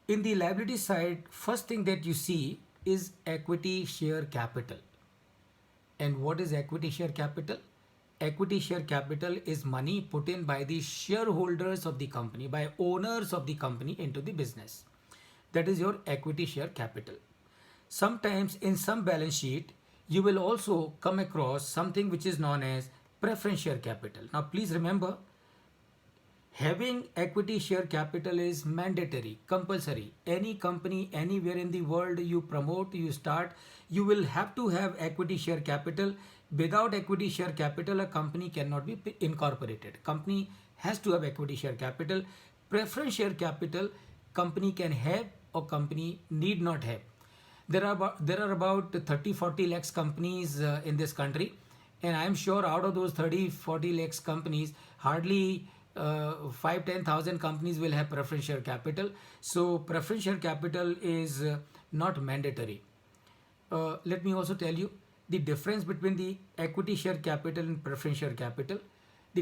In the liability side, first thing that you see is equity share capital. And what is equity share capital? Equity share capital is money put in by the shareholders of the company, by owners of the company into the business. That is your equity share capital. Sometimes in some balance sheet, you will also come across something which is known as preference share capital. Now, please remember, having equity share capital is mandatory, compulsory. Any company, anywhere in the world you promote, you start, you will have to have equity share capital. Without equity share capital, a company cannot be incorporated. Company has to have equity share capital. Preference share capital, company can have or company need not have. There are about 30-40 lakhs companies in this country, and I am sure out of those 30-40 lakhs companies, hardly 5-10,000 companies will have preference share capital. So preference share capital is not mandatory. Let me also tell you the difference between the equity share capital and preference share capital. The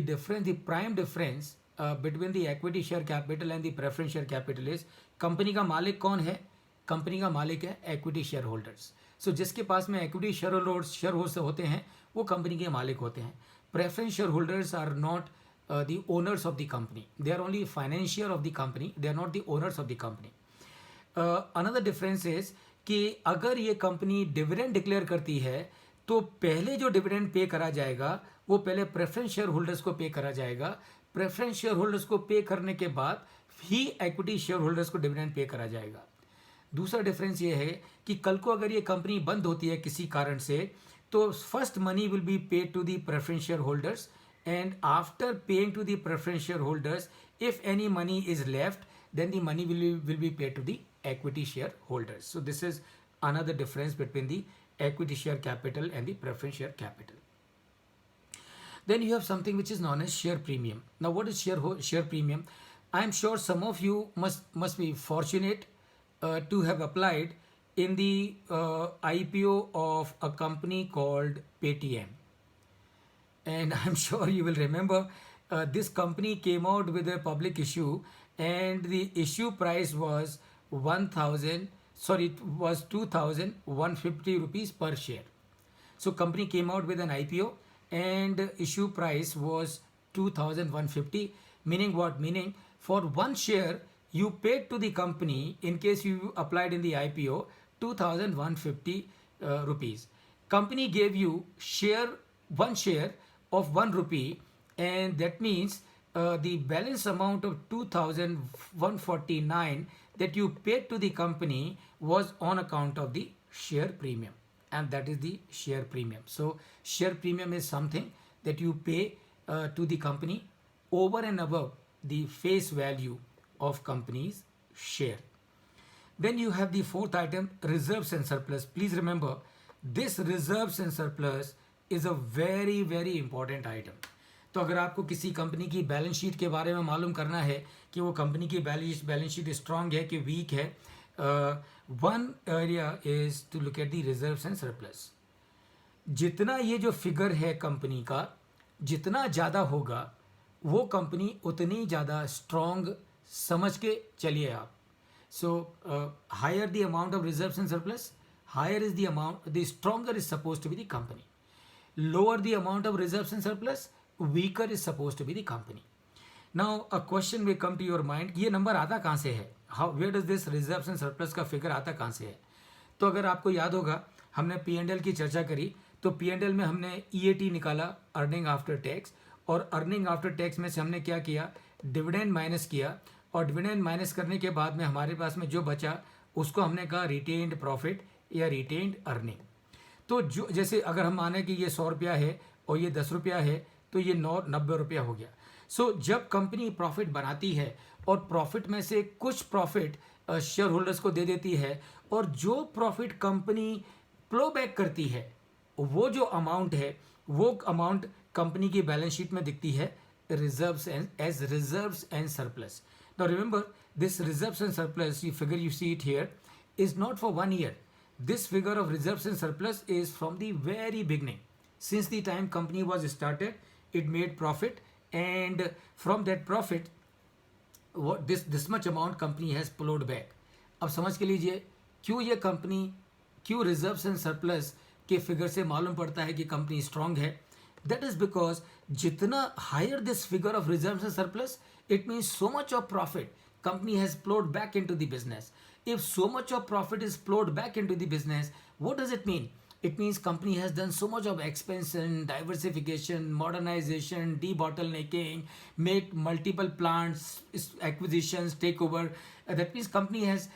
prime difference between the equity share capital and the preference share capital is, company का मालिक कौन है? Company का मालिक है equity shareholders. So जिसके पास में equity shareholders होते हैं वो कंपनी के मालिक होते हैं. Preference shareholders are not the owners of the company. They are only financier of the company. They are not the owners of the company. Another difference is कि अगर ये कंपनी डिविडेंड डिक्लेयर करती है तो पहले जो डिविडेंड पे करा जाएगा वो पहले प्रेफरेंस शेयर होल्डर्स को पे करा जाएगा. प्रेफरेंस शेयर होल्डर्स को पे करने के बाद ही इक्विटी शेयर होल्डर्स को डिविडेंड पे करा जाएगा. दूसरा डिफरेंस ये है कि कल को अगर ये कंपनी बंद होती है किसी कारण से तो first money will be paid to the preference shareholders, and after paying to the preference shareholders, if any money is left, then the money will be paid to the equity shareholders. So this is another difference between the equity share capital and the preference share capital. Then you have something which is known as share premium. Now what is share premium? I am sure some of you must be fortunate to have applied in the IPO of a company called Paytm. And I'm sure you will remember this company came out with a public issue, and the issue price was 2150 rupees per share. So company came out with an IPO and issue price was 2150. Meaning what? Meaning for one share you paid to the company, in case you applied in the IPO, 2150 rupees. Company gave you one share of 1 rupee, and that means the balance amount of 2149 that you paid to the company was on account of the share premium, and that is the share premium. So share premium is something that you pay to the company over and above the face value of company's share. Then you have the fourth item, reserves and surplus. Please remember, this reserves and surplus is a very very important item. तो अगर आपको किसी company की balance sheet के बारे में मालूम करना है कि वो कंपनी की बैलेंस शीट स्ट्रांग है कि वीक है, one area is to look at the reserves and surplus. जितना ये जो फिगर है कंपनी का जितना ज़्यादा होगा वो कंपनी उतनी ज़्यादा स्ट्रांग समझ के चलिए आप. So higher the amount of reserves and surplus, higher is the amount, the stronger is suppose to be the company. Lower the amount of reserves and surplus, weaker is supposed to be the company. Now a question will come to your mind, ये number आता कहाँ से है? Where does this reserves and surplus का figure आता कहाँ से है? तो अगर आपको याद होगा हमने P&L की चर्चा करी तो P&L में हमने EAT निकाला, अर्निंग आफ्टर टैक्स, और अर्निंग आफ्टर टैक्स में से हमने क्या किया, डिविडेंड माइनस किया, और डिविडेंड माइनस करने के बाद में हमारे पास में जो बचा उसको हमने कहा रिटेन्ड प्रॉफिट या रिटेन्ड अर्निंग. तो जो जैसे अगर हम माने कि ये 100 रुपया है और ये 10 रुपया है तो ये 90 रुपया हो गया. सो जब कंपनी प्रॉफिट बनाती है और प्रॉफिट में से कुछ प्रॉफिट शेयर होल्डर्स को दे देती है और जो प्रॉफिट कंपनी प्लो बैक करती है वो जो अमाउंट है वो अमाउंट कंपनी की बैलेंस शीट में दिखती है reserves and surplus. Now remember this reserves and surplus, you figure you see it here, is not for 1 year. This figure of reserves and surplus is from the very beginning. Since the time company was started, it made profit, and from that profit, what this much amount company has plowed back. अब समझ के लीजिए क्यों ये company, क्यों reserves and surplus के figure से मालूम पड़ता है कि कंपनी स्ट्रांग है. दैट इज बिकॉज जितना hire this figure of reserves and surplus, it means so much of profit company has flowed back into the business. If so much of profit is flowed back into the business, what does it mean? It means company has done so much of expansion, diversification, modernization, debottlenecking, made multiple plants, acquisitions, takeover. That means company has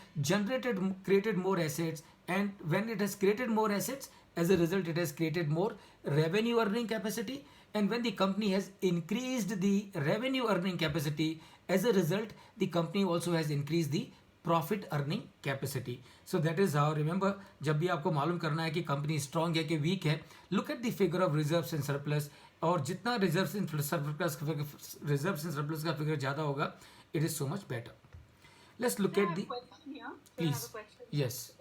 created more assets, and when it has created more assets, as a result, it has created more revenue earning capacity. And when the company has increased the revenue earning capacity, as a result, the company also has increased the profit earning capacity. So that is how. Remember, जब भी आपको मालूम करना है कि company strong है कि weak है, look at the figure of reserves and surplus. और जितना रिजर्व्स एंड सरप्लस का फिगर ज़्यादा होगा, it is so much better. Let's look Can I at have a the, question here? Can I have please. a question? Yes.